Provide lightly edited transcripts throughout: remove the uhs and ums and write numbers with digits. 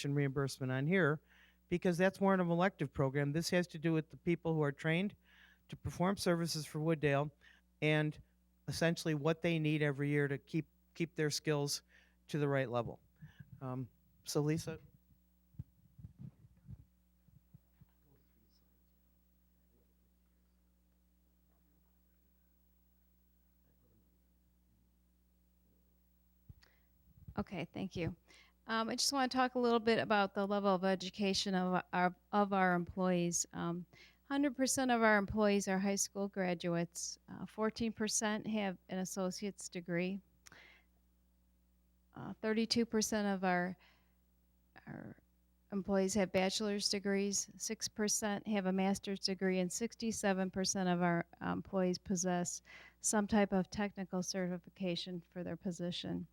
reimbursement on here because that's more of an elective program. This has to do with the people who are trained to perform services for Wooddale and essentially what they need every year to keep their skills to the right level. Um, so Lisa, Okay, thank you. I just want to talk a little bit about the level of education of our employees. 100% of our employees are high school graduates. 14% have an associate's degree. 32% of our employees have bachelor's degrees. 6% have a master's degree, and 67% of our employees possess some type of technical certification for their position.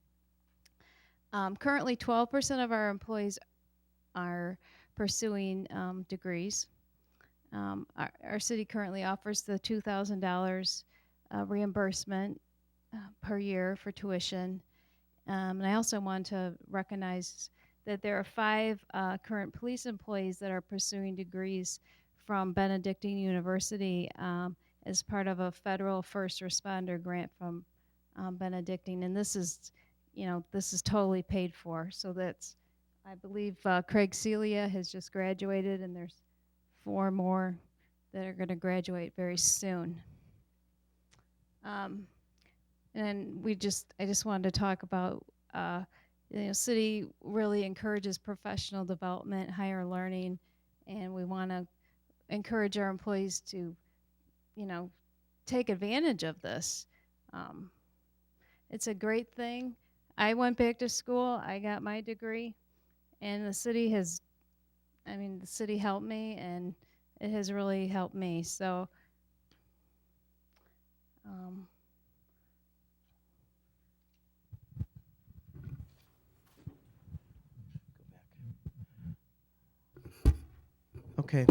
Currently, 12% of our employees are pursuing degrees. Our city currently offers the $2,000 reimbursement per year for tuition. And I also want to recognize that there are 5 current police employees that are pursuing degrees from Benedictine University as part of a federal first responder grant from Benedictine. And this is, this is totally paid for. So that's, I believe Craig Celia has just graduated, and there's 4 more that are going to graduate very soon. And I just wanted to talk about, city really encourages professional development, higher learning, and we want to encourage our employees to, take advantage of this. Um, it's a great thing. I went back to school, I got my degree, and the city helped me, and it has really helped me. So, um, okay.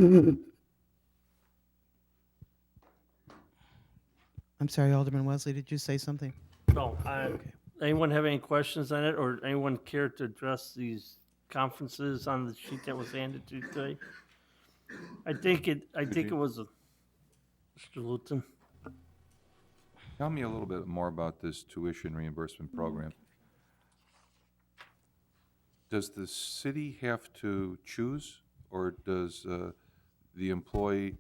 I'm sorry, Alderman Wesley, did you say something? No, Okay. anyone have any questions on it, or anyone care to address these conferences on the sheet that was handed to you today? I think it was Mr. Luton. Tell me a little bit more about this tuition reimbursement program. Does the city have to choose, or does the employee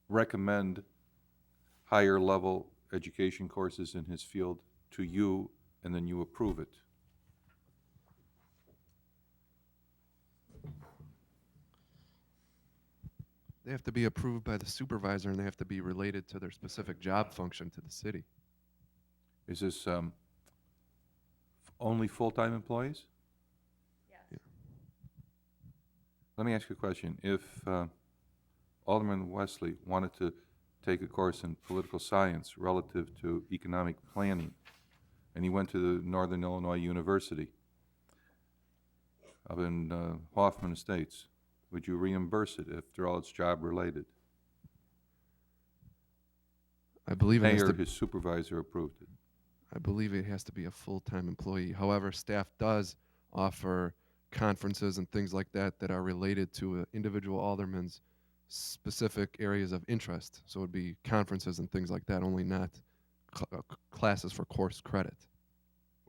recommend higher level education courses in his field to you, and then you approve it? They have to be approved by the supervisor, and they have to be related to their specific job function to the city. Is this only full-time employees? yes. Let me ask you a question. If Alderman Wesley wanted to take a course in political science relative to economic planning, and he went to the Northern Illinois University up in Hoffman Estates, would you reimburse it after all it's job related? I believe it has Mayor, to. his supervisor approved it. I believe it has to be a full-time employee. However, staff does offer conferences and things like that that are related to an individual alderman's specific areas of interest. So it would be conferences and things like that, only not classes for course credit.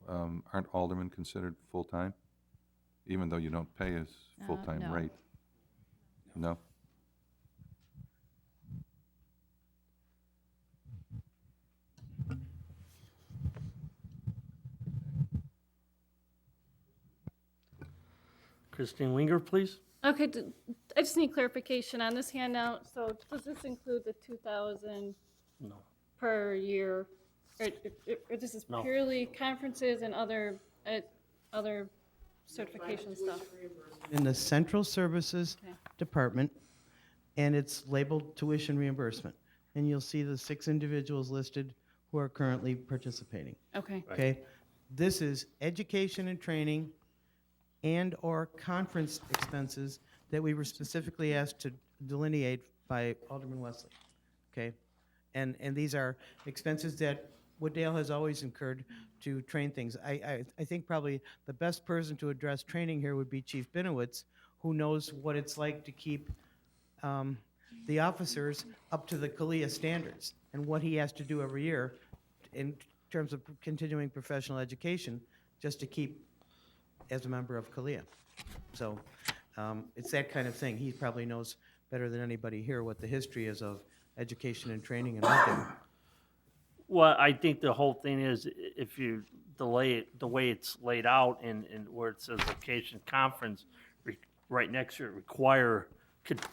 Aren't aldermen considered full-time, even though you don't pay his full-time No. rate? No? Christine Winger, please. Okay, I just need clarification on this handout. So does this include the 2,000 No. per year? Or this is No. purely conferences and other certification stuff? In the Central Services Okay. Department, and it's labeled tuition reimbursement. And you'll see the 6 individuals listed who are currently participating. Okay, Okay? This is education and training and/or conference expenses that we were specifically asked to delineate by Alderman Wesley. Okay? And these are expenses that Wooddale has always incurred to train things. I think probably the best person to address training here would be Chief Binowitz, who knows what it's like to keep um, the officers up to the CALIA standards and what he has to do every year in terms of continuing professional education just to keep as a member of CALIA. So it's that kind of thing. He probably knows better than anybody here what the history is of education and training and everything. Well, I think the whole thing is if you delay it, the way it's laid out and where it says location conference, right next to it require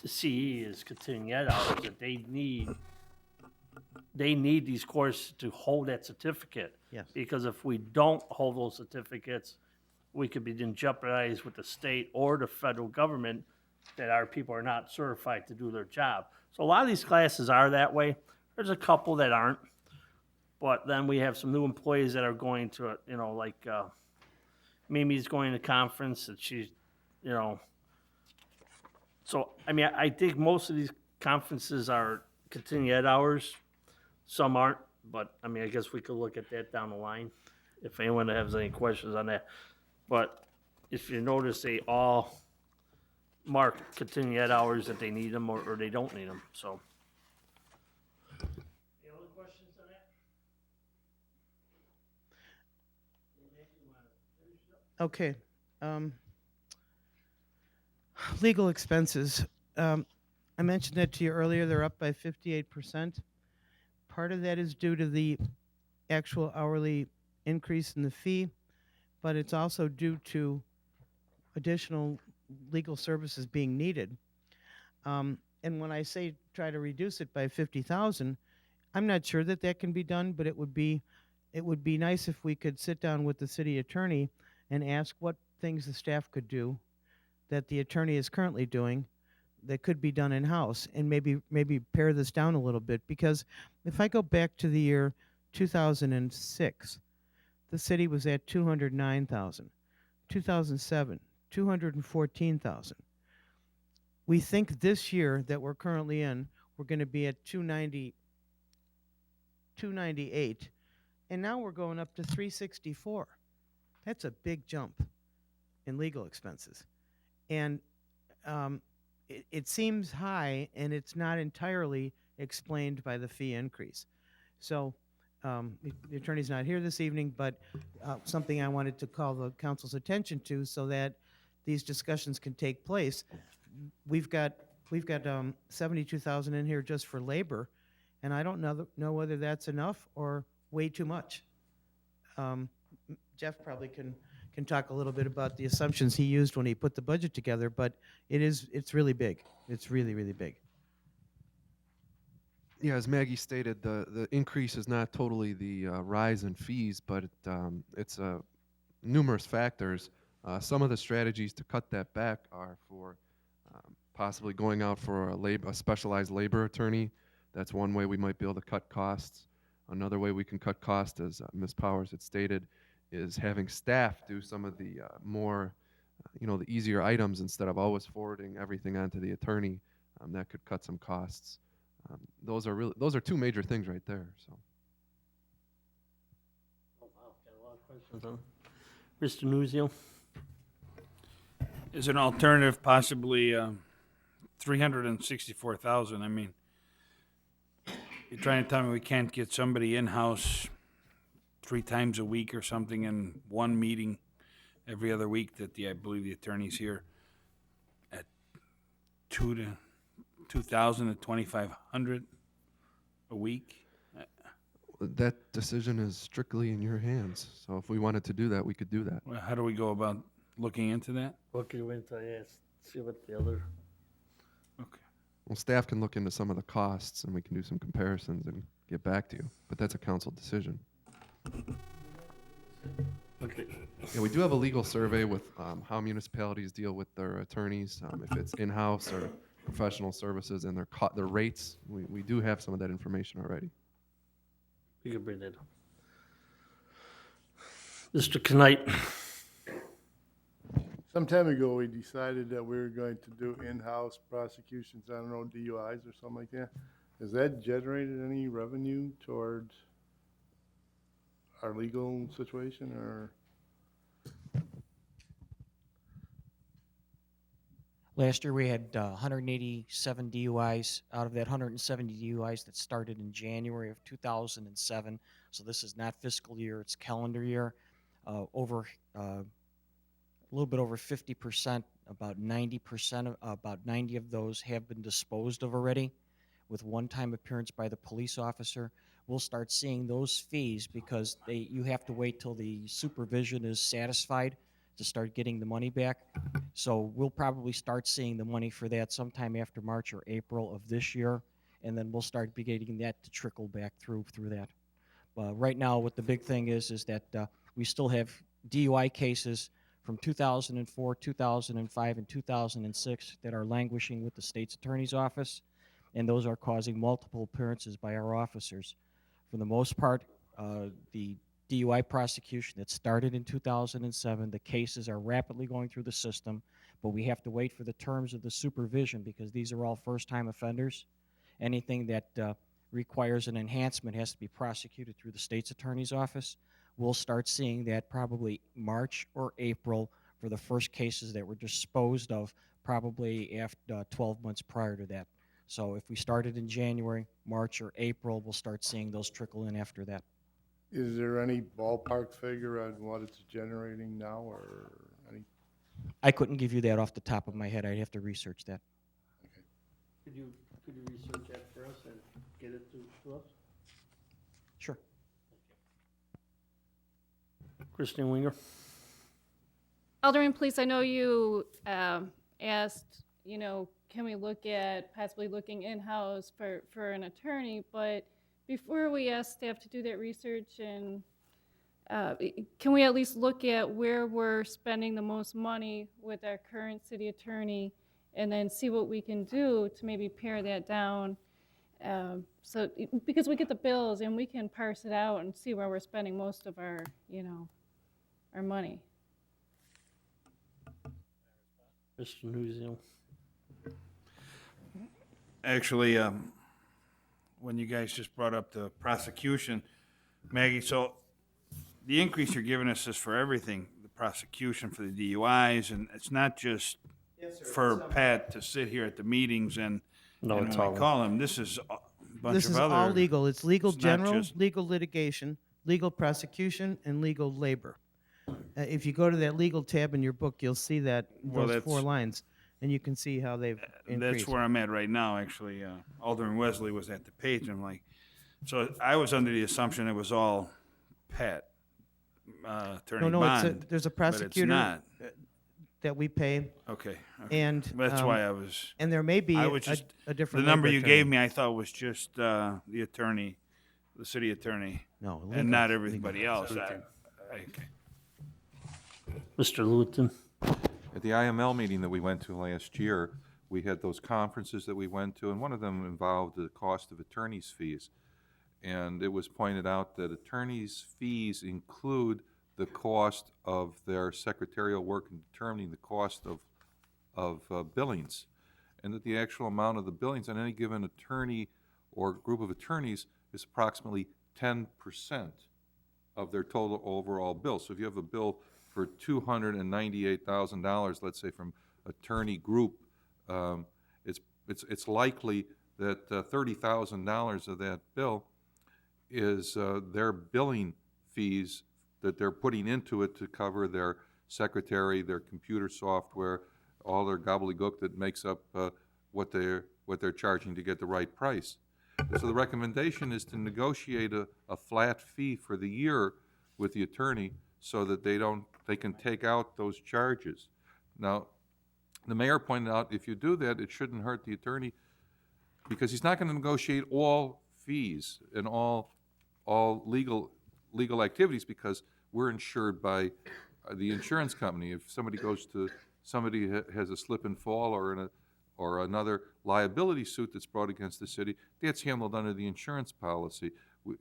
CE is continuing ed hours that they need these courses to hold that certificate. Yes. Because if we don't hold those certificates, we could be in jeopardize with the state or the federal government that our people are not certified to do their job. So a lot of these classes are that way. There's a couple that aren't. But then we have some new employees that are going to, like Mimi's going to conference and she's, So, I mean, I think most of these conferences are continuing ed hours. Some aren't, but I mean, I guess we could look at that down the line if anyone has any questions on that. But if you notice, they all mark continuing ed hours that they need them or they don't need them, so. Any other questions on that? Okay. Legal expenses. I mentioned that to you earlier. They're up by 58%. Part of that is due to the actual hourly increase in the fee, but it's also due to additional legal services being needed. And when I say try to reduce it by 50,000, I'm not sure that that can be done, but it would be nice if we could sit down with the city attorney and ask what things the staff could do that the attorney is currently doing that could be done in-house, and maybe pare this down a little bit. Because if I go back to the year 2006, the city was at 209,000. 2007, 214,000. We think this year that we're currently in, we're going to be at 298, and now we're going up to 364. That's a big jump in legal expenses. And it seems high, and it's not entirely explained by the fee increase. So the attorney's not here this evening, but something I wanted to call the council's attention to so that these discussions can take place. We've got 72,000 in here just for labor, and I don't know whether that's enough or way too much. Jeff probably can talk a little bit about the assumptions he used when he put the budget together, but it's really big. It's really, really big. Yeah, as Maggie stated, the increase is not totally the rise in fees, but it's numerous factors. Some of the strategies to cut that back are for possibly going out for a specialized labor attorney. That's one way we might be able to cut costs. Another way we can cut costs, as Ms. Powers had stated, is having staff do some of the more, the easier items instead of always forwarding everything onto the attorney. That could cut some costs. Those are two major things right there. So. Oh, wow, got a lot of questions on it. Mr. Nuzio? Is an alternative possibly 364,000? I mean, you're trying to tell me we can't get somebody in-house 3 times a week or something in one meeting every other week that I believe the attorney's here at 2,000 to 2,500 a week? That decision is strictly in your hands. So if we wanted to do that, we could do that. Well, how do we go about looking into that? What can you wait until I ask, see what the other, Okay. Well, staff can look into some of the costs, and we can do some comparisons and get back to you. But that's a council decision. okay. Yeah, we do have a legal survey with how municipalities deal with their attorneys, if it's in-house or professional services, and their rates. We do have some of that information already. You can bring that up. Mr. Knight? Some time ago, we decided that we were going to do in-house prosecutions, I don't know, DUIs or something like that. Has that generated any revenue towards our legal situation, or? Last year, we had 187 DUIs. Out of that 170 DUIs that started in January of 2007, so this is not fiscal year, it's calendar year, a little bit over 50%, about 90%, about 90 of those have been disposed of already with one-time appearance by the police officer. We'll start seeing those fees because you have to wait till the supervision is satisfied to start getting the money back. So we'll probably start seeing the money for that sometime after March or April of this year, and then we'll start beginning that to trickle back through that. Right now, what the big thing is that we still have DUI cases from 2004, 2005, and 2006 that are languishing with the state's attorney's office, and those are causing multiple appearances by our officers. For the most part, the DUI prosecution that started in 2007, the cases are rapidly going through the system, but we have to wait for the terms of the supervision because these are all first-time offenders. Anything that requires an enhancement has to be prosecuted through the state's attorney's office. We'll start seeing that probably March or April for the first cases that were disposed of, probably after 12 months prior to that. So if we started in January, March, or April, we'll start seeing those trickle in after that. Is there any ballpark figure on what it's generating now, or any? I couldn't give you that off the top of my head. I'd have to research that. Could you research that for us and get it to us? Sure. Christine Winger? Alderman, please, I know you asked, can we look at possibly looking in-house for an attorney, but before we ask staff to do that research, and can we at least look at where we're spending the most money with our current city attorney, and then see what we can do to maybe pare that down? Because we get the bills and we can parse it out and see where we're spending most of our, our money. Mr. Nuzio? Actually, when you guys just brought up the prosecution, Maggie, so the increase you're giving us is for everything, the prosecution for the DUIs, and it's not just for Pat to sit here at the meetings and No, and it's when all. we call him, this is a bunch This of is other. all legal. It's legal it's not general, just- legal litigation, legal prosecution, and legal labor. If you go to that legal tab in your book, you'll see that Well, those 4 that's- lines, and you can see how they've increased. That's where I'm at right now, actually. Alderman Wesley was at the page, and I'm like, so I was under the assumption it was all Pat, Attorney No, Bond. there's a but it's prosecutor not. that we pay, Okay. and That's why I was, and there may be I a, was just, a the different number labor you attorney. gave me, I thought was just the attorney, the city attorney, No, legal, and not legal. everybody else. Okay. Mr. Luton? At the IML meeting that we went to last year, we had those conferences that we went to, and one of them involved the cost of attorney's fees. And it was pointed out that attorneys' fees include the cost of their secretarial work in determining the cost of billings, and that the actual amount of the billings on any given attorney or group of attorneys is approximately 10% of their total overall bill. So if you have a bill for $298,000, let's say from attorney group, it's likely that $30,000 of that bill is their billing fees that they're putting into it to cover their secretary, their computer software, all their gobbledygook that makes up what they're charging to get the right price. So the recommendation is to negotiate a flat fee for the year with the attorney so that they can take out those charges. Now, the mayor pointed out if you do that, it shouldn't hurt the attorney because he's not going to negotiate all fees and all legal activities because we're insured by the insurance company. If somebody has a slip and fall or another liability suit that's brought against the city, that's handled under the insurance policy.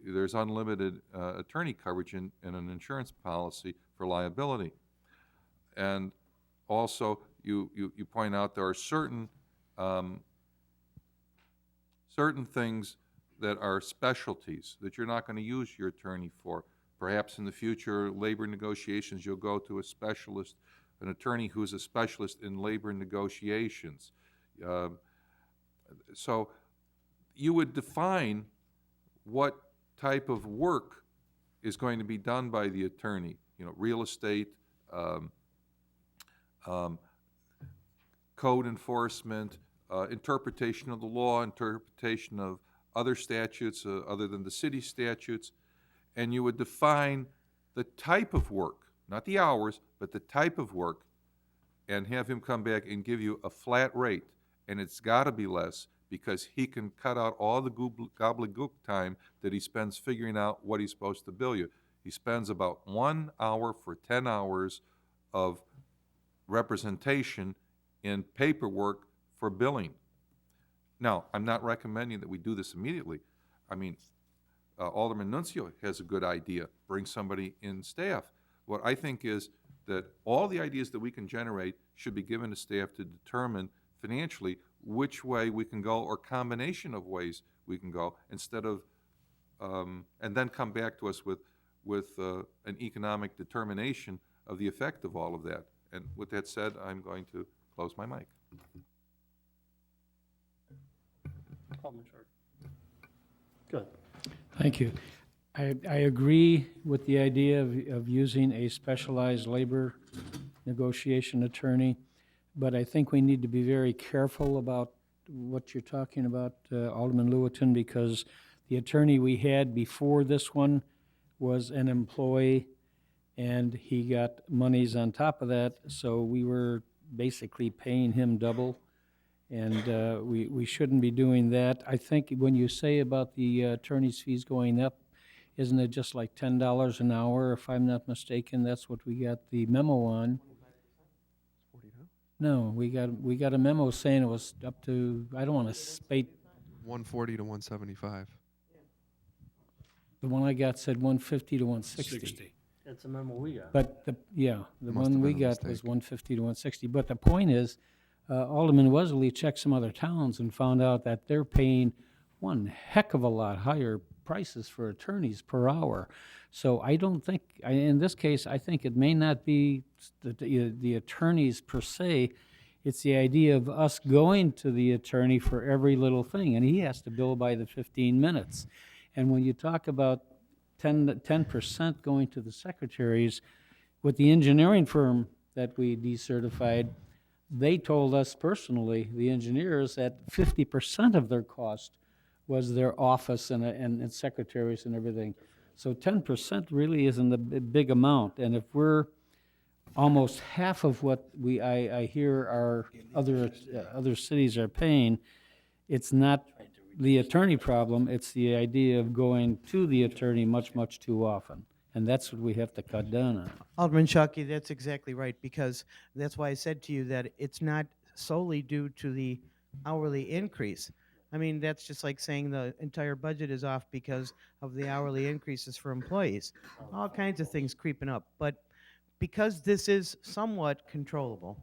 There's unlimited attorney coverage in an insurance policy for liability. And also, you point out there are certain things that are specialties that you're not going to use your attorney for. Perhaps in the future, labor negotiations, you'll go to a specialist, an attorney who's a specialist in labor negotiations. So you would define what type of work is going to be done by the attorney. You know, real estate, code enforcement, interpretation of the law, interpretation of other statutes other than the city statutes, and you would define the type of work, not the hours, but the type of work, and have him come back and give you a flat rate. And it's got to be less because he can cut out all the gobbledygook time that he spends figuring out what he's supposed to bill you. He spends about 1 hour for 10 hours of representation in paperwork for billing. Now, I'm not recommending that we do this immediately. I mean, Alderman Nuncio has a good idea, bring somebody in staff. What I think is that all the ideas that we can generate should be given to staff to determine financially which way we can go or combination of ways we can go instead of, and then come back to us with an economic determination of the effect of all of that. And with that said, I'm going to close my mic. Alderman Short. Good. Thank you. I agree with the idea of using a specialized labor negotiation attorney, but I think we need to be very careful about what you're talking about, Alderman Lewitton, because the attorney we had before this one was an employee, and he got monies on top of that, so we were basically paying him double. And we shouldn't be doing that. I think when you say about the attorney's fees going up, isn't it just like $10 an hour, if I'm not mistaken? That's what we got the memo on. No, we got a memo saying it was up to, I don't want to spate, 140 to 175. the one I got said 150 to 160. 60. That's a memo we got. But the Must one have we been a got was mistake. 150 to 160. But the point is, Alderman Wesley checked some other towns and found out that they're paying one heck of a lot higher prices for attorneys per hour. So I don't think, in this case, I think it may not be the attorneys per se. It's the idea of us going to the attorney for every little thing, and he has to bill by the 15 minutes. And when you talk about 10% going to the secretaries, with the engineering firm that we decertified, they told us personally, the engineers, that 50% of their cost was their office and secretaries and everything. So 10% really isn't a big amount. And if we're almost half of what I hear our other cities are paying, it's not the attorney problem, it's the idea of going to the attorney much, much too often. And that's what we have to cut down on. Alderman Shuckey, that's exactly right, because that's why I said to you that it's not solely due to the hourly increase. I mean, that's just like saying the entire budget is off because of the hourly increases for employees. All kinds of things creeping up. But because this is somewhat controllable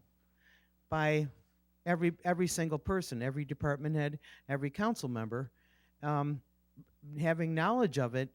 by every single person, every department head, every council member, having knowledge of it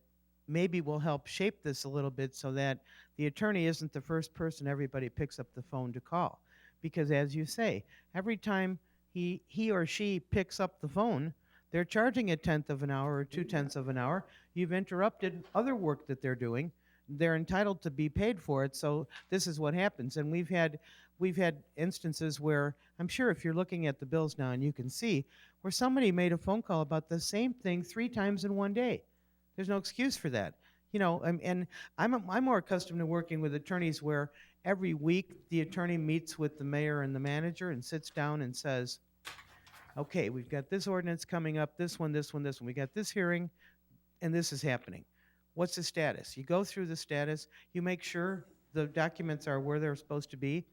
maybe will help shape this a little bit so that the attorney isn't the first person everybody picks up the phone to call. Because as you say, every time he or she picks up the phone, they're charging a tenth of an hour or 2/10 of an hour. You've interrupted other work that they're doing. They're entitled to be paid for it. So this is what happens. And we've had instances where, I'm sure if you're looking at the bills now and you can see, where somebody made a phone call about the same thing 3 times in one day. There's no excuse for that. You know, and I'm more accustomed to working with attorneys where every week the attorney meets with the mayor and the manager and sits down and says, okay, we've got this ordinance coming up, this one. We got this hearing, and this is happening. What's the status? You go through the status, you make sure the documents are where they're supposed to be.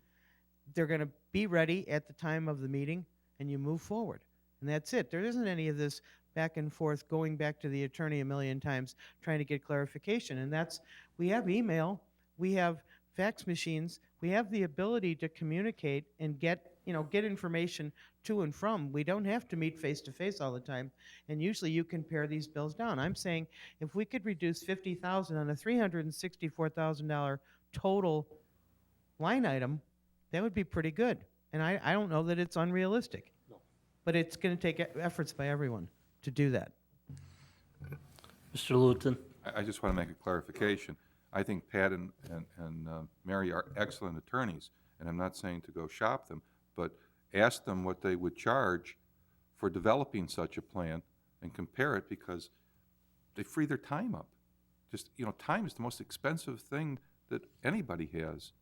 They're going to be ready at the time of the meeting, and you move forward. And that's it. There isn't any of this back and forth, going back to the attorney a million times, trying to get clarification. And we have email, we have fax machines, we have the ability to communicate and get information to and from. We don't have to meet face to face all the time, and usually you can pare these bills down. I'm saying if we could reduce 50,000 on a $364,000 total line item, that would be pretty good. And I don't know that it's unrealistic, but it's going to take efforts by everyone to do that. Mr. Luton? I just want to make a clarification. I think Pat and Mary are excellent attorneys, and I'm not saying to go shop them, but ask them what they would charge for developing such a plan and compare it, because they free their time up. Just, time is the most expensive thing that anybody has.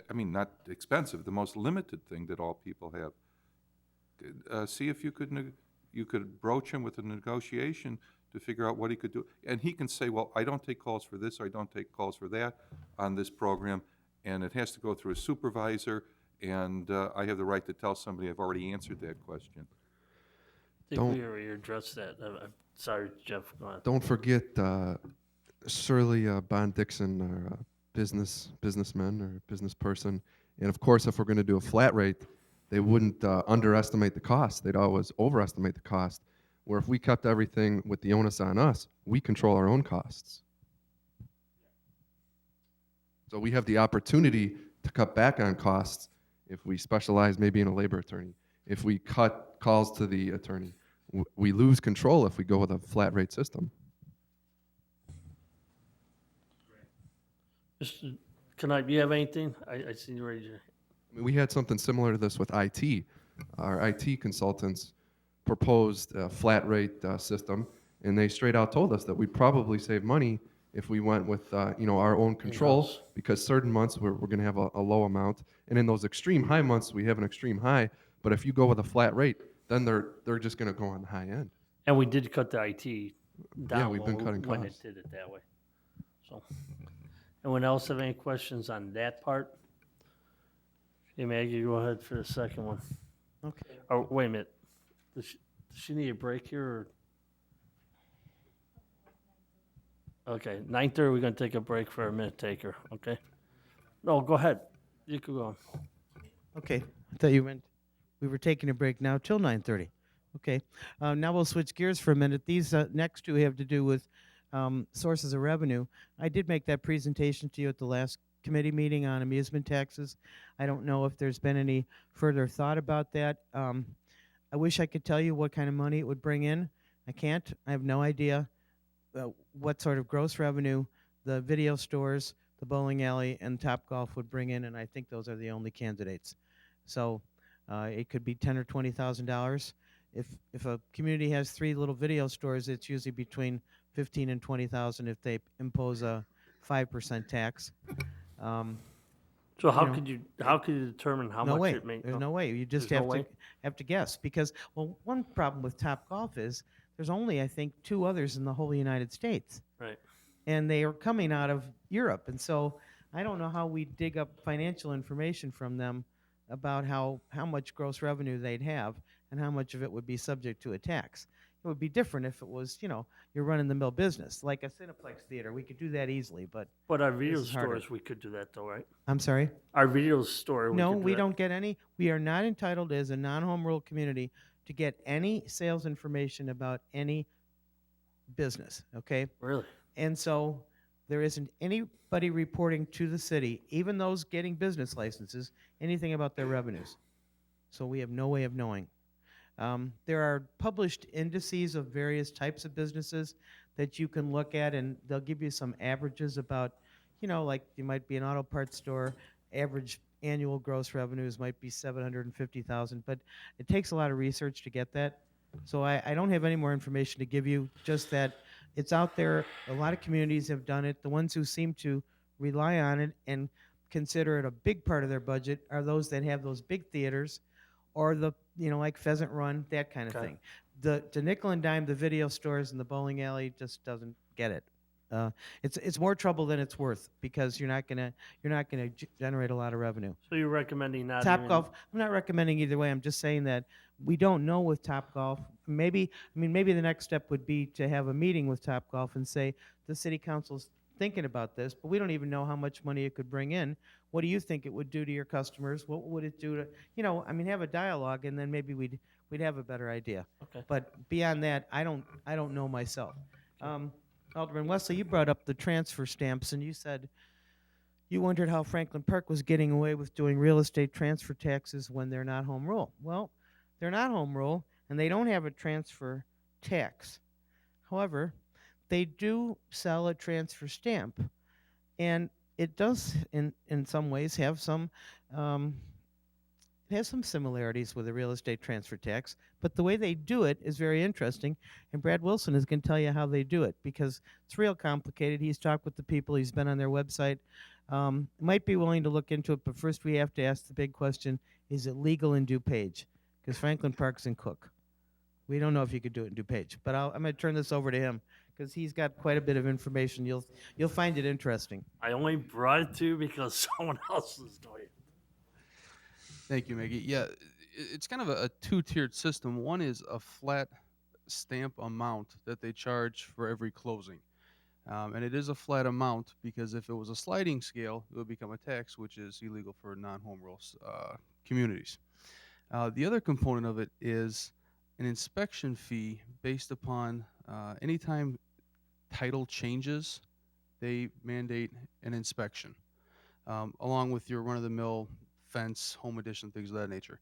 I mean, not expensive, the most limited thing that all people have. See if you could broach him with a negotiation to figure out what he could do. And he can say, well, I don't take calls for this, or I don't take calls for that on this program, and it has to go through a supervisor, and I have the right to tell somebody I've already answered that question. I think we already addressed that. I'm sorry, Jeff, go ahead. Don't forget Shirley Bond Dixon, our businessman or business person. And of course, if we're going to do a flat rate, they wouldn't underestimate the cost. They'd always overestimate the cost. Where if we kept everything with the onus on us, we control our own costs. So we have the opportunity to cut back on costs if we specialize maybe in a labor attorney. If we cut calls to the attorney, we lose control if we go with a flat rate system. Mr. Knight, do you have anything? I see you raise your. I mean, we had something similar to this with IT. Our IT consultants proposed a flat rate system, and they straight out told us that we'd probably save money if we went with our own control, In-house. because certain months we're going to have a low amount, and in those extreme high months we have an extreme high. But if you go with a flat rate, then they're just going to go on the high end. And we did cut the IT down. Yeah, we've been cutting when costs. it did it that way. So, anyone else have any questions on that part? Hey, Maggie, go ahead for the second one. Okay. Oh, wait a minute. Does she need a break here? Or? Okay, 9:30, we're going to take a break for a minute taker, okay? No, go ahead. You can go on. Okay, I thought you meant we were taking a break now till 9:30. Okay, now we'll switch gears for a minute. These next two have to do with sources of revenue. I did make that presentation to you at the last committee meeting on amusement taxes. I don't know if there's been any further thought about that. I wish I could tell you what kind of money it would bring in. I can't. I have no idea what sort of gross revenue the video stores, the bowling alley, and Topgolf would bring in, and I think those are the only candidates. So it could be $10,000 or $20,000. If a community has 3 little video stores, it's usually between $15,000 and $20,000 if they impose a 5% tax. So how know, could you determine how no much way. it may? There's no way. You just There's no have to way? have to guess, because one problem with Topgolf is there's only, I think, 2 others in the whole United States. Right. And they are coming out of Europe, and so I don't know how we dig up financial information from them about how much gross revenue they'd have and how much of it would be subject to a tax. It would be different if it was, you're running the mill business, like a Cineplex theater. We could do that easily, but But our video This is harder. stores, we could do that though, right? I'm sorry? Our video store, No, could do we that. don't get any. We are not entitled as a non-home rule community to get any sales information about any business, okay? Really? And so there isn't anybody reporting to the city, even those getting business licenses, anything about their revenues. So we have no way of knowing. There are published indices of various types of businesses that you can look at, and they'll give you some averages about, like you might be an auto parts store, average annual gross revenues might be $750,000, but it takes a lot of research to get that. So I don't have any more information to give you, just that it's out there. A lot of communities have done it. The ones who seem to rely on it and consider it a big part of their budget are those that have those big theaters or the, like Pheasant Run, that kind of Okay. thing. The nickel and dime, the video stores and the bowling alley just doesn't get it. It's more trouble than it's worth, because you're not gonna generate a lot of revenue. So you're recommending not Topgolf, I'm not recommending either way. I'm just saying that we don't know with Topgolf. Maybe the next step would be to have a meeting with Topgolf and say the city council's thinking about this, but we don't even know how much money it could bring in. What do you think it would do to your customers? What would it do to, I mean, have a dialogue, and then maybe we'd have a better idea. Okay. But beyond that, I don't know myself. Alderman Wesley, you brought up the transfer stamps, and you said you wondered how Franklin Park was getting away with doing real estate transfer taxes when they're not home rule. Well, they're not home rule, and they don't have a transfer tax. However, they do sell a transfer stamp, and it does in some ways have some it has some similarities with a real estate transfer tax, but the way they do it is very interesting, and Brad Wilson is going to tell you how they do it, because it's real complicated. He's talked with the people, he's been on their website. Might be willing to look into it, but first we have to ask the big question: is it legal in DuPage? Because Franklin Park's in Cook. We don't know if you could do it in DuPage, but I'm going to turn this over to him because he's got quite a bit of information. You'll find it interesting. I only brought it to you because someone else is doing it. Thank you, Maggie. Yeah, it's kind of a two-tiered system. One is a flat stamp amount that they charge for every closing. And it is a flat amount because if it was a sliding scale, it would become a tax, which is illegal for non-home rule communities. The other component of it is an inspection fee based upon anytime title changes, they mandate an inspection, along with your run-of-the-mill fence, home addition, things of that nature.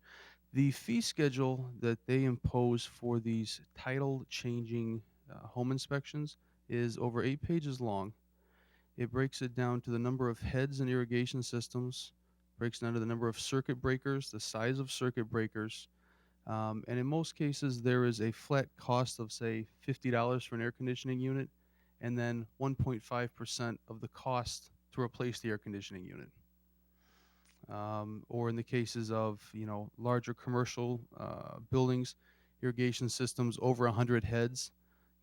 The fee schedule that they impose for these title changing home inspections is over 8 pages long. It breaks it down to the number of heads in irrigation systems, breaks down to the number of circuit breakers, the size of circuit breakers, and in most cases there is a flat cost of, say, $50 for an air conditioning unit, and then 1.5% of the cost to replace the air conditioning unit. Or in the cases of larger commercial buildings, irrigation systems over 100 heads,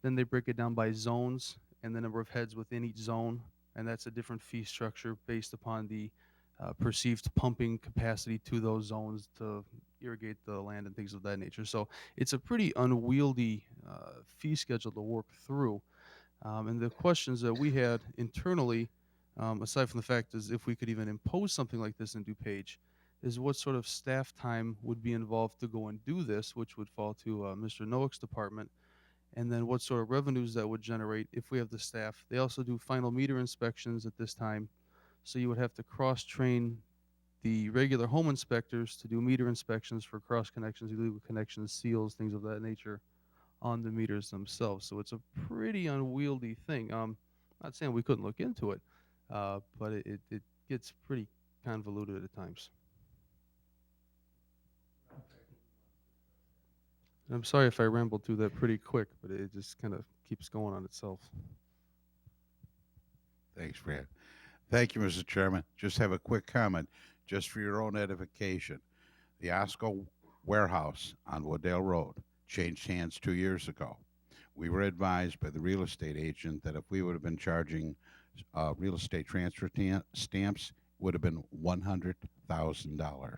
then they break it down by zones and the number of heads within each zone, and that's a different fee structure based upon the perceived pumping capacity to those zones to irrigate the land and things of that nature. So it's a pretty unwieldy fee schedule to work through. And the questions that we had internally, aside from the fact is if we could even impose something like this in DuPage, is what sort of staff time would be involved to go and do this, which would fall to Mr. Noak's department, and then what sort of revenues that would generate if we have the staff. They also do final meter inspections at this time, so you would have to cross-train the regular home inspectors to do meter inspections for cross connections, illegal connections, seals, things of that nature on the meters themselves. So it's a pretty unwieldy thing. Not saying we couldn't look into it, but it gets pretty convoluted at times. I'm sorry if I rambled through that pretty quick, but it just kind of keeps going on itself. Thanks, Brad. Thank you, Mr. Chairman. Just have a quick comment, just for your own edification. The Osco warehouse on Woodale Road changed hands 2 years ago. We were advised by the real estate agent that if we would have been charging real estate transfer stamps, it would have been $100,000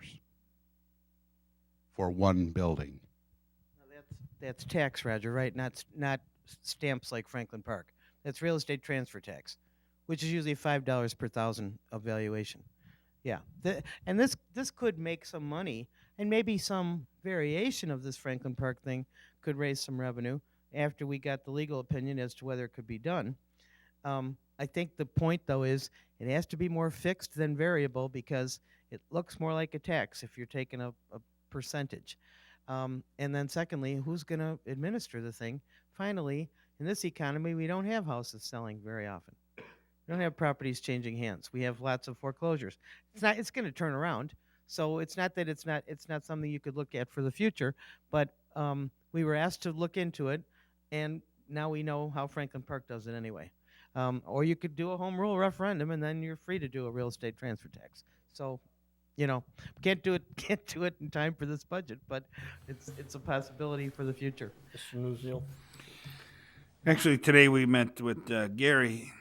for one building. That's tax, Roger, right? Not stamps like Franklin Park. That's real estate transfer tax, which is usually $5 per thousand of valuation. Yeah, and this could make some money, and maybe some variation of this Franklin Park thing could raise some revenue after we got the legal opinion as to whether it could be done. I think the point, though, is it has to be more fixed than variable because it looks more like a tax if you're taking a percentage. And then secondly, who's going to administer the thing? Finally, in this economy, we don't have houses selling very often. We don't have properties changing hands. We have lots of foreclosures. It's going to turn around. So it's not that it's not something you could look at for the future, but we were asked to look into it, and now we know how Franklin Park does it anyway. Or you could do a home rule referendum, and then you're free to do a real estate transfer tax. So, can't do it in time for this budget, but it's a possibility for the future. Mr. Nuzio. Actually, today we met with Gary,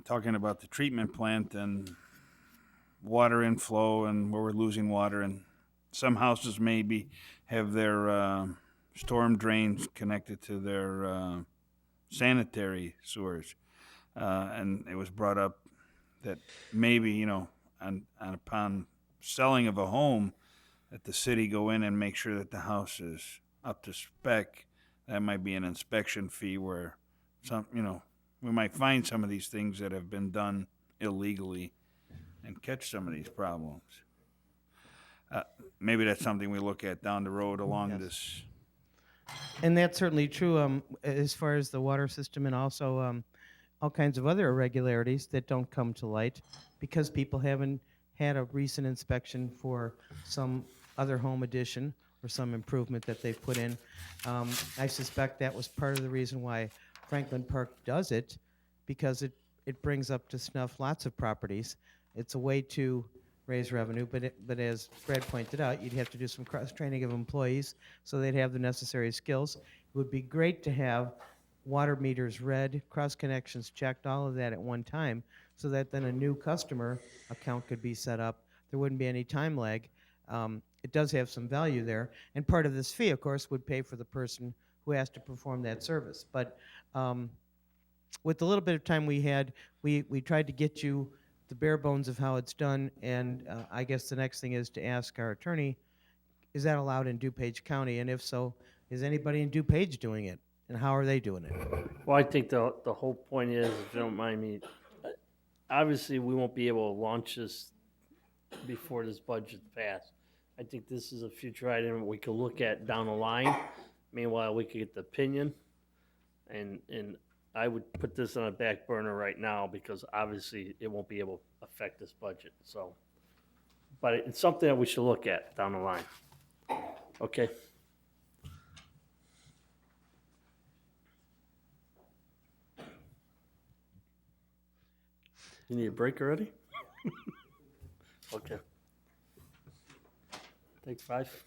talking about the treatment plant and water inflow and where we're losing water, and some houses maybe have their storm drains connected to their sanitary sewers. And it was brought up that maybe, you know, upon selling of a home, that the city go in and make sure that the house is up to spec. That might be an inspection fee where some, you know, we might find some of these things that have been done illegally and catch some of these problems. Maybe that's something we look at down the road along Yes. this. And that's certainly true as far as the water system and also all kinds of other irregularities that don't come to light because people haven't had a recent inspection for some other home addition or some improvement that they've put in. I suspect that was part of the reason why Franklin Park does it, because it brings up to snuff lots of properties. It's a way to raise revenue, but as Brad pointed out, you'd have to do some cross-training of employees so they'd have the necessary skills. It would be great to have water meters read, cross connections checked, all of that at one time, so that then a new customer account could be set up. There wouldn't be any time lag. It does have some value there, and part of this fee, of course, would pay for the person who has to perform that service. But with the little bit of time we had, we tried to get you the bare bones of how it's done, and I guess the next thing is to ask our attorney, is that allowed in DuPage County? And if so, is anybody in DuPage doing it? And how are they doing it? Well, I think the whole point is, if you don't mind me, obviously, we won't be able to launch this before this budget's passed. I think this is a future item we could look at down the line. Meanwhile, we could get the opinion, and I would put this on a back burner right now because obviously it won't be able to affect this budget, so. But it's something that we should look at down the line. Okay? You need a break already? Okay. Take 5.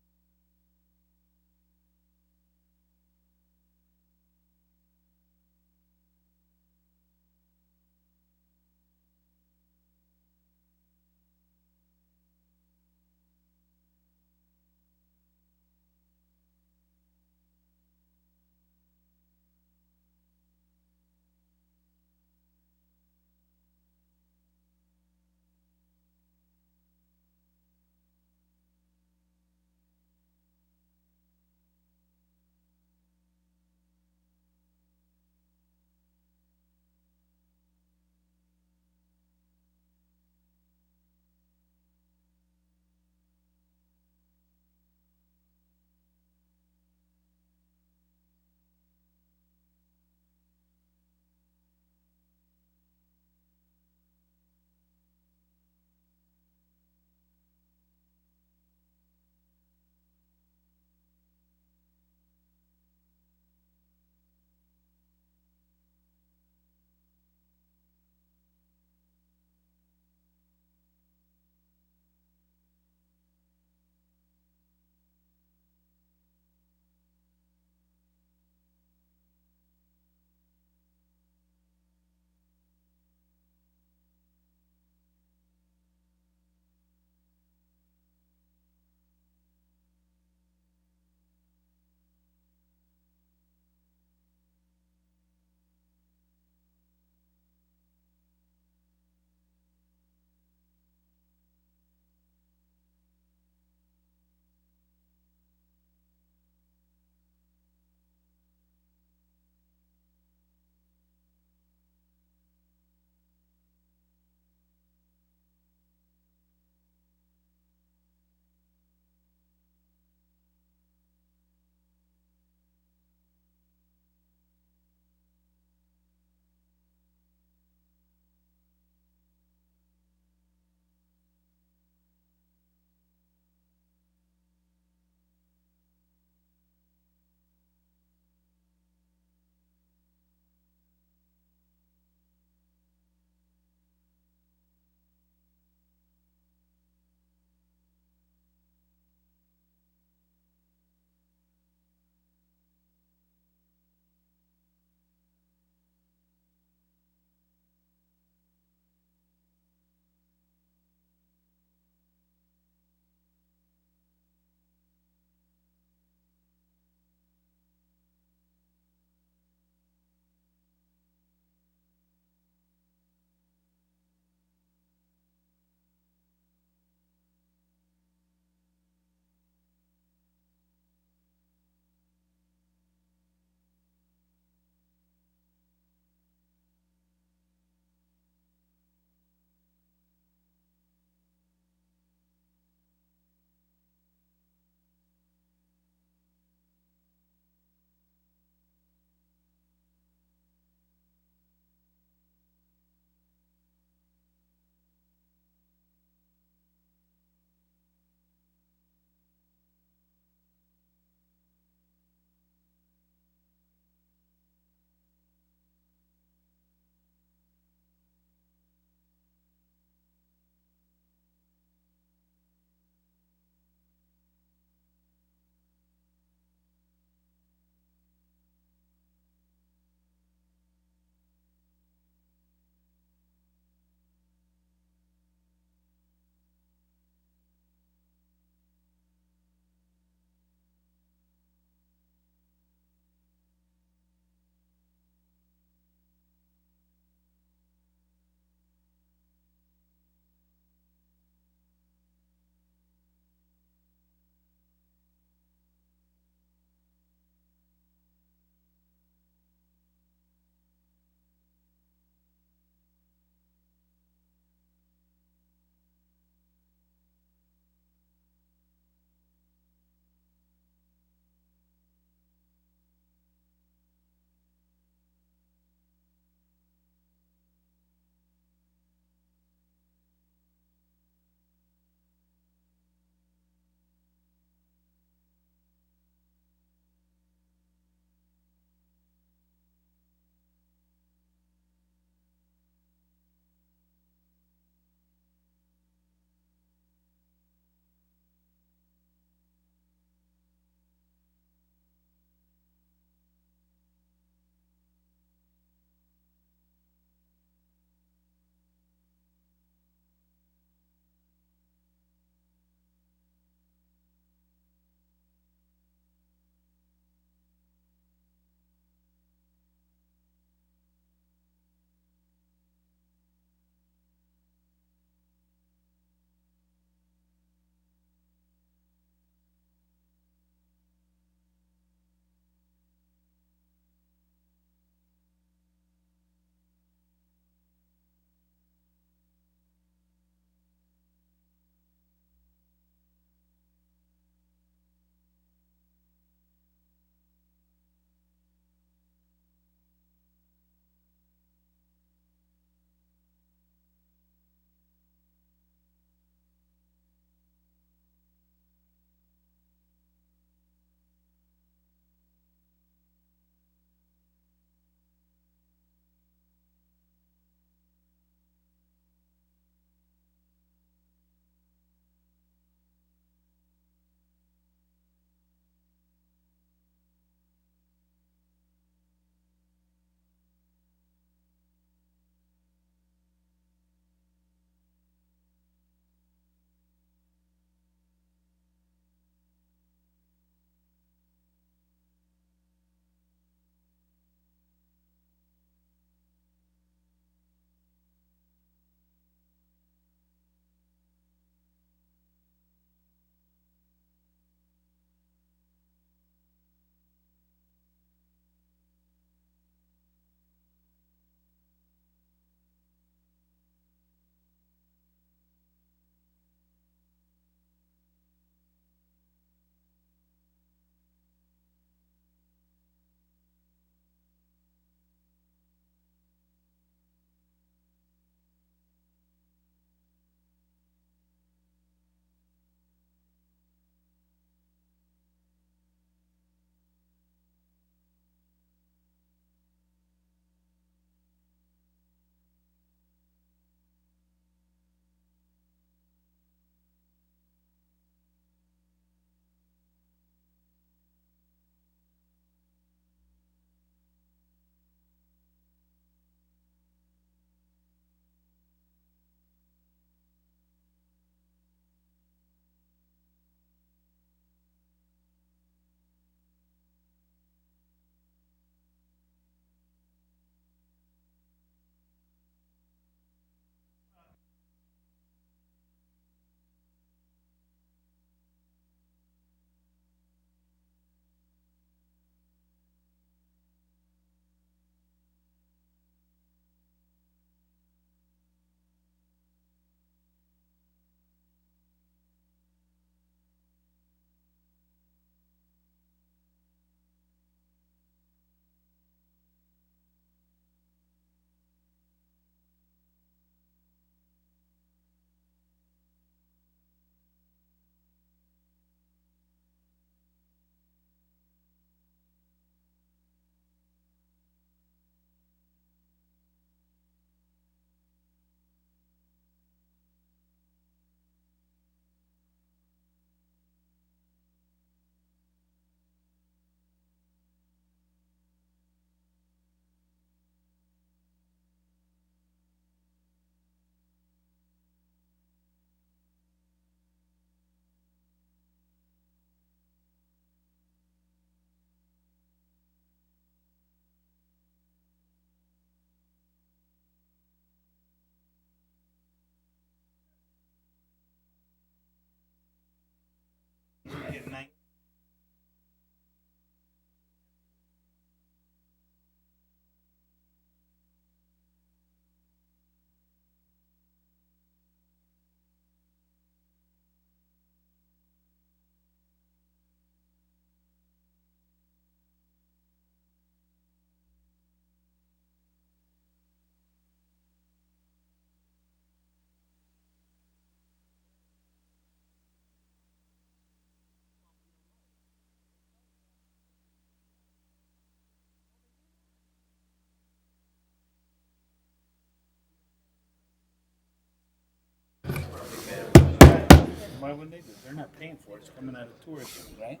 Why wouldn't they do? They're not paying for it. It's coming out of tourism, right?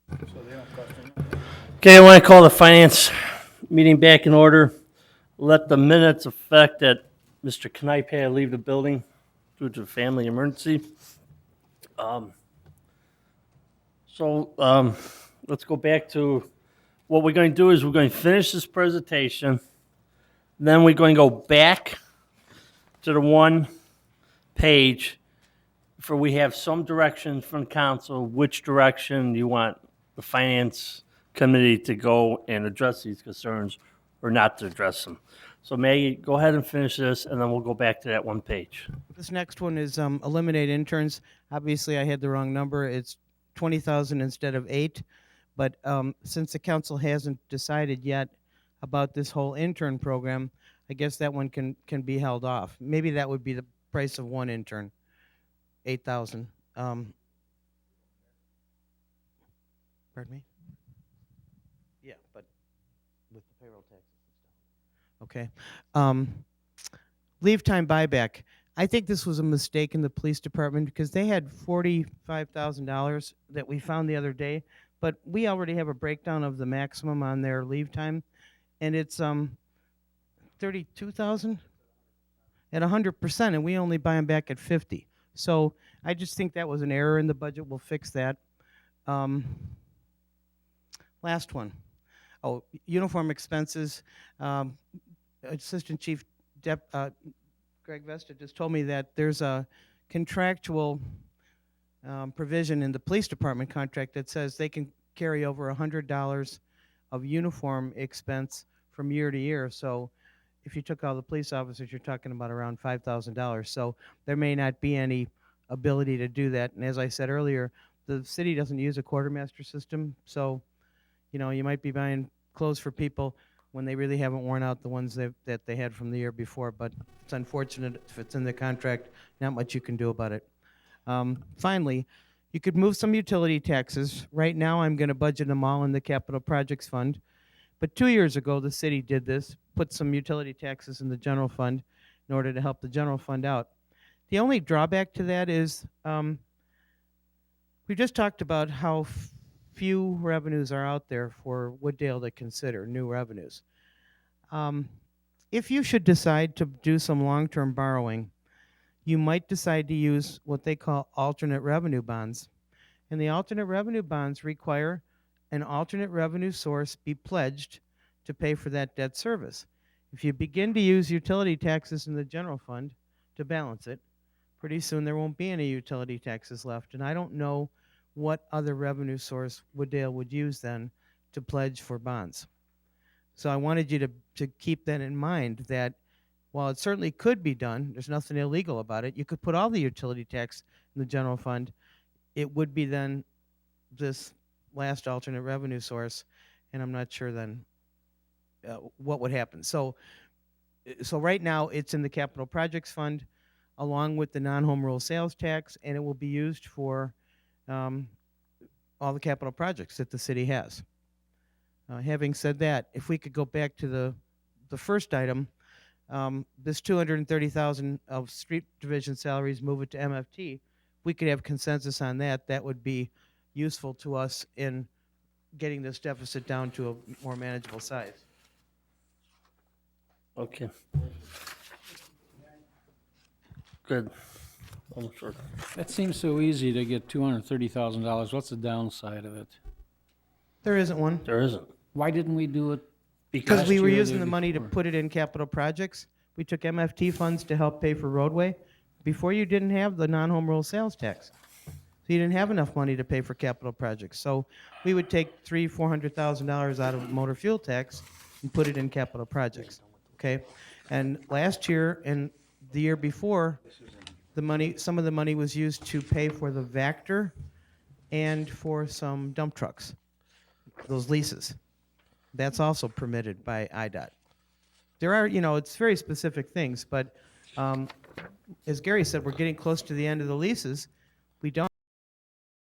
So they don't cost them nothing. Okay, I want to call the finance meeting back in order. Let the minutes affect that Mr. Knipe had to leave the building due to a family emergency. Let's go back to, what we're going to do is we're going to finish this presentation. Then we're going to go back to the one page for we have some direction from council, which direction you want the finance committee to go and address these concerns or not to address them. So Maggie, go ahead and finish this, and then we'll go back to that one page. This next one is eliminate interns. Obviously, I had the wrong number. It's 20,000 instead of 8. But since the council hasn't decided yet about this whole intern program, I guess that one can be held off. Maybe that would be the price of one intern, 8,000. Pardon me? Yeah, but with the payroll taxes and stuff. Okay. Leave time buyback. I think this was a mistake in the police department because they had $45,000 that we found the other day, but we already have a breakdown of the maximum on their leave time, and it's 32,000 at 100%, and we only buy them back at 50. So I just think that was an error in the budget. We'll fix that. Last one. Oh, uniform expenses. Assistant Chief Greg Vesta just told me that there's a contractual provision in the police department contract that says they can carry over $100 of uniform expense from year to year. So if you took all the police officers, you're talking about around $5,000. So there may not be any ability to do that. And as I said earlier, the city doesn't use a quartermaster system. So, you know, you might be buying clothes for people when they really haven't worn out the ones that they had from the year before. But it's unfortunate if it's in the contract, not much you can do about it. Finally, you could move some utility taxes. Right now, I'm going to budget them all in the capital projects fund. But 2 years ago, the city did this, put some utility taxes in the general fund in order to help the general fund out. The only drawback to that is we just talked about how few revenues are out there for Wooddale to consider, new revenues. If you should decide to do some long-term borrowing, you might decide to use what they call alternate revenue bonds. And the alternate revenue bonds require an alternate revenue source be pledged to pay for that debt service. If you begin to use utility taxes in the general fund to balance it, pretty soon there won't be any utility taxes left. And I don't know what other revenue source Wooddale would use then to pledge for bonds. So I wanted you to keep that in mind, that while it certainly could be done, there's nothing illegal about it. You could put all the utility tax in the general fund. It would be then this last alternate revenue source, and I'm not sure then what would happen. So right now it's in the capital projects fund along with the non-home rule sales tax, and it will be used for all the capital projects that the city has. Having said that, if we could go back to the first item, this $230,000 of street division salaries, move it to MFT. If we could have consensus on that, that would be useful to us in getting this deficit down to a more manageable size. Okay. Good. I'm sure. That seems so easy to get $230,000. What's the downside of it? There isn't one. There isn't. Why didn't we do it? Because last we were year or using year the money to before? put it in capital projects. We took MFT funds to help pay for roadway. Before, you didn't have the non-home rule sales tax. So you didn't have enough money to pay for capital projects. So we would take $400,000 out of motor fuel tax and put it in capital projects. Okay? And last year and the year before, some of the money was used to pay for the Vector and for some dump trucks, those leases. That's also permitted by IDOT. There are, it's very specific things, but as Gary said, we're getting close to the end of the leases. We don't